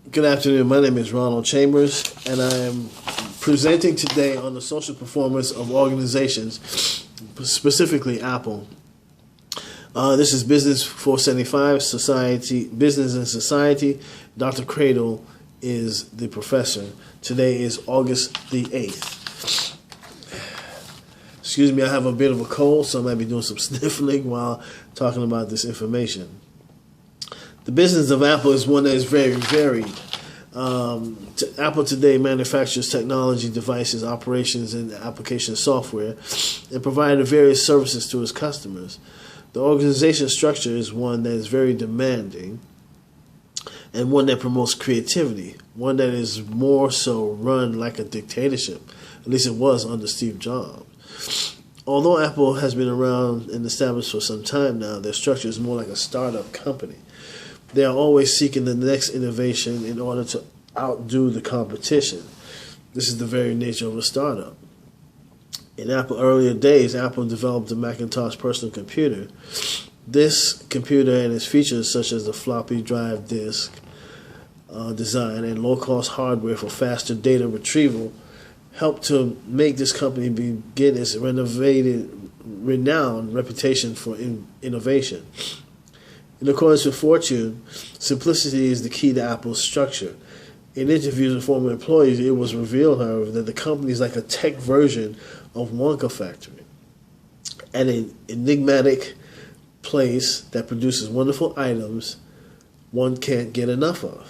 Good afternoon. My name is Ronald Chambers, and I am presenting today on the social performance of organizations, specifically Apple. This is Business 475, Society, Business and Society. Dr. Cradle is the professor. Today is August the 8th. Excuse me, I have a bit of a cold, so I might be doing some sniffling while talking about this information. The business of Apple is one that is very varied. Apple today manufactures technology, devices, operations, and application software, and provides various services to its customers. The organization structure is one that is very demanding, and one that promotes creativity, one that is more so run like a dictatorship. At least it was under Steve Jobs. Although Apple has been around and established for some time now, their structure is more like a startup company. They are always seeking the next innovation in order to outdo the competition. This is the very nature of a startup. In Apple earlier days, Apple developed the Macintosh personal computer. This computer and its features such as the floppy drive disk design and low-cost hardware for faster data retrieval helped to make this company begin its renowned reputation for innovation. In accordance with Fortune, simplicity is the key to Apple's structure. In interviews with former employees, it was revealed, however, that the company is like a tech version of Wonka Factory, an enigmatic place that produces wonderful items one can't get enough of.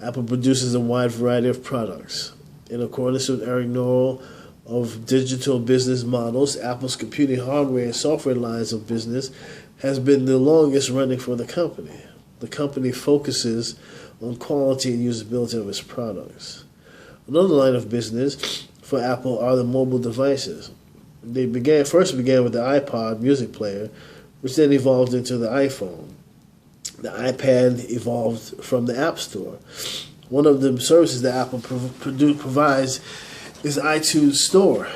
Apple produces a wide variety of products. In accordance with Eric Norrell of Digital Business Models, Apple's computing hardware and software lines of business has been the longest running for the company. The company focuses on quality and usability of its products. Another line of business for Apple are the mobile devices. They first began with the iPod music player, which then evolved into the iPhone. The iPad evolved from the App Store. One of the services that Apple provides is the iTunes Store.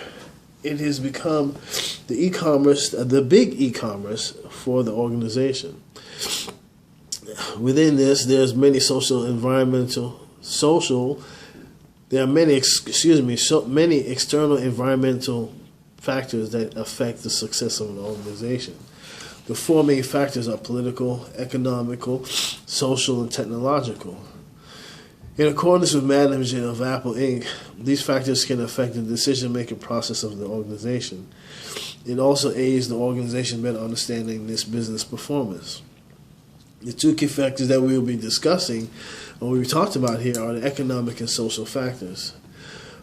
It has become the big e-commerce for the organization. Within this, there's many there are many external environmental factors that affect the success of an organization. The four main factors are political, economical, social, and technological. In accordance with management of Apple Inc., these factors can affect the decision-making process of the organization. It also aids the organization better understanding this business performance. The two key factors that we will be discussing, or we talked about here, are the economic and social factors.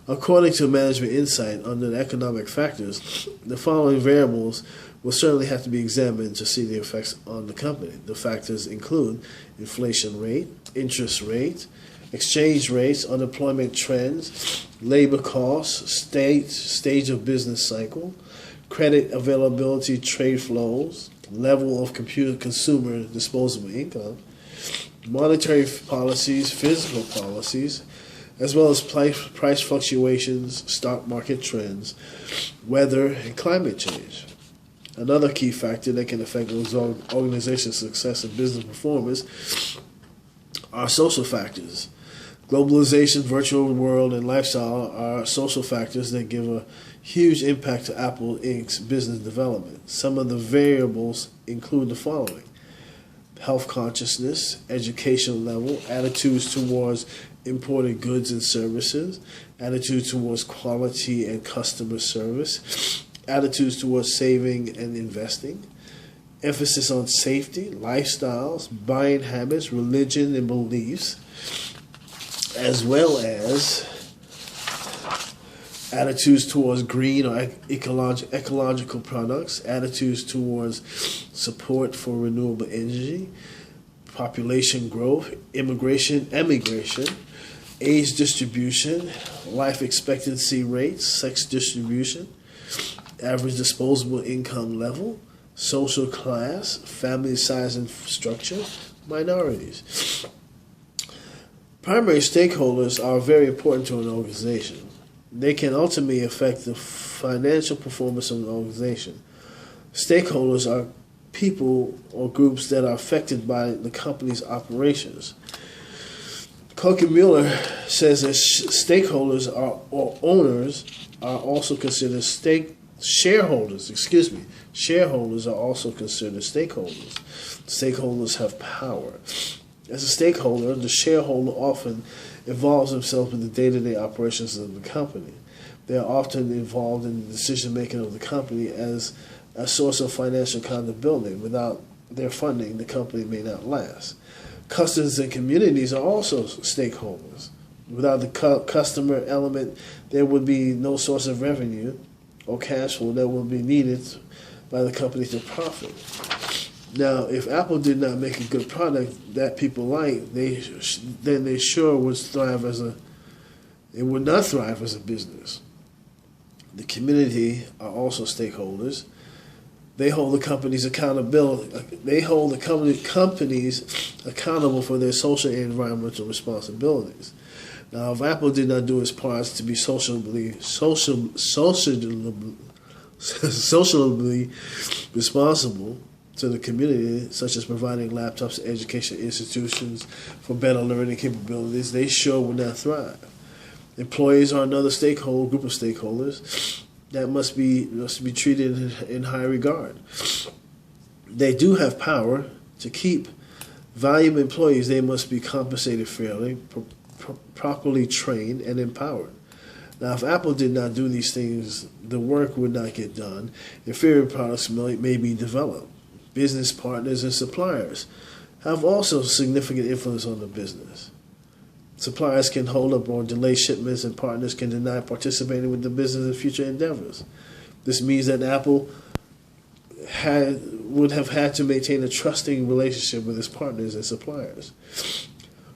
According to Management Insight, under the economic factors, the following variables will certainly have to be examined to see the effects on the company. The factors include inflation rate, interest rate, exchange rates, unemployment trends, labor costs, stage of business cycle, credit availability, trade flows, level of consumer disposable income, monetary policies, physical policies, as well as price fluctuations, stock market trends, weather, and climate change. Another key factor that can affect an organization's success and business performance are social factors. Globalization, virtual world, and lifestyle are social factors that give a huge impact to Apple Inc.'s business development. Some of the variables include the following: health consciousness, education level, attitudes towards imported goods and services, attitudes towards quality and customer service, attitudes towards saving and investing, emphasis on safety, lifestyles, buying habits, religion, and beliefs, as well as attitudes towards green or ecological products, attitudes towards support for renewable energy, population growth, emigration, age distribution, life expectancy rates, sex distribution, average disposable income level, social class, family size and structure, minorities. Primary stakeholders are very important to an organization. They can ultimately affect the financial performance of an organization. Stakeholders are people or groups that are affected by the company's operations. Mueller says that stakeholders are, or owners are also considered shareholders. Excuse me, shareholders are also considered stakeholders. Stakeholders have power. As a stakeholder, the shareholder often involves himself in the day-to-day operations of the company. They are often involved in the decision-making of the company as a source of financial accountability. Without their funding, the company may not last. Customers and communities are also stakeholders. Without the customer element, there would be no source of revenue or cash flow that would be needed by the company to profit. Now, if Apple did not make a good product that people like, then they sure would thrive it would not thrive as a business. The community are also stakeholders. They hold the companies accountability. They hold the companies accountable for their social and environmental responsibilities. Now, if Apple did not do its parts to be socially responsible to the community, such as providing laptops to education institutions for better learning capabilities, they sure would not thrive. Employees are another group of stakeholders that must be treated in high regard. They do have power. To keep valuable employees, they must be compensated fairly, properly trained, and empowered. Now, if Apple did not do these things, the work would not get done. Inferior products may be developed. Business partners and suppliers have also significant influence on the business. Suppliers can hold up or delay shipments, and partners can deny participating with the business in future endeavors. This means that Apple would have had to maintain a trusting relationship with its partners and suppliers.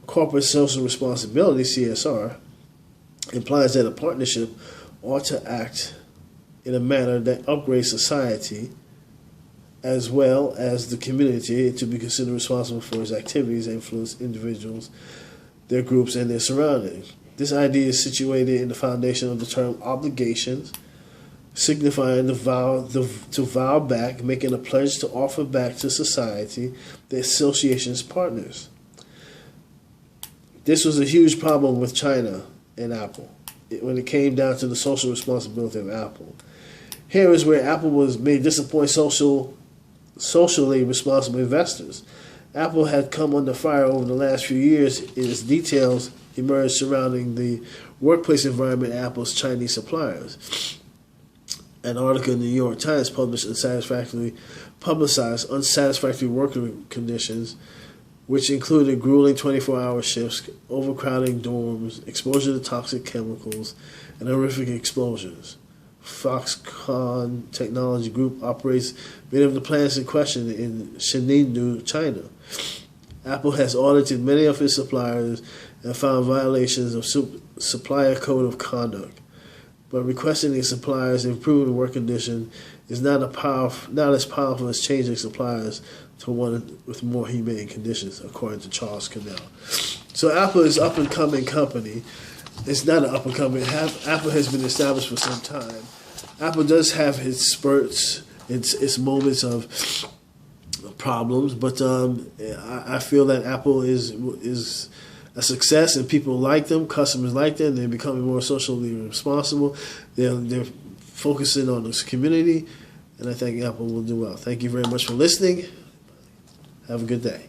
Corporate social responsibility, CSR, implies that a partnership ought to act in a manner that upgrades society as well as the community to be considered responsible for its activities that influence individuals, their groups, and their surroundings. This idea is situated in the foundation of the term obligations, signifying to vow back, making a pledge to offer back to society the association's partners. This was a huge problem with China and Apple when it came down to the social responsibility of Apple. Here is where Apple may disappoint socially responsible investors. Apple had come under fire over the last few years as details emerged surrounding the workplace environment at Apple's Chinese suppliers. An article in the New York Times published publicized unsatisfactory working conditions, which included grueling 24-hour shifts, overcrowding dorms, exposure to toxic chemicals, and horrific explosions. Foxconn Technology Group operates many of the plants in question in Chengdu, China. Apple has audited many of its suppliers and found violations of supplier code of conduct. But requesting its suppliers improve the work condition is not as powerful as changing suppliers to one with more humane conditions, according to Charles Cannell. So Apple is an up-and-coming company. It's not an up-and-coming. Apple has been established for some time. Apple does have its spurts, its moments of problems, but I feel that Apple is a success, and people like them, customers like them. They're becoming more socially responsible. They're focusing on this community, and I think Apple will do well. Thank you very much for listening. Have a good day.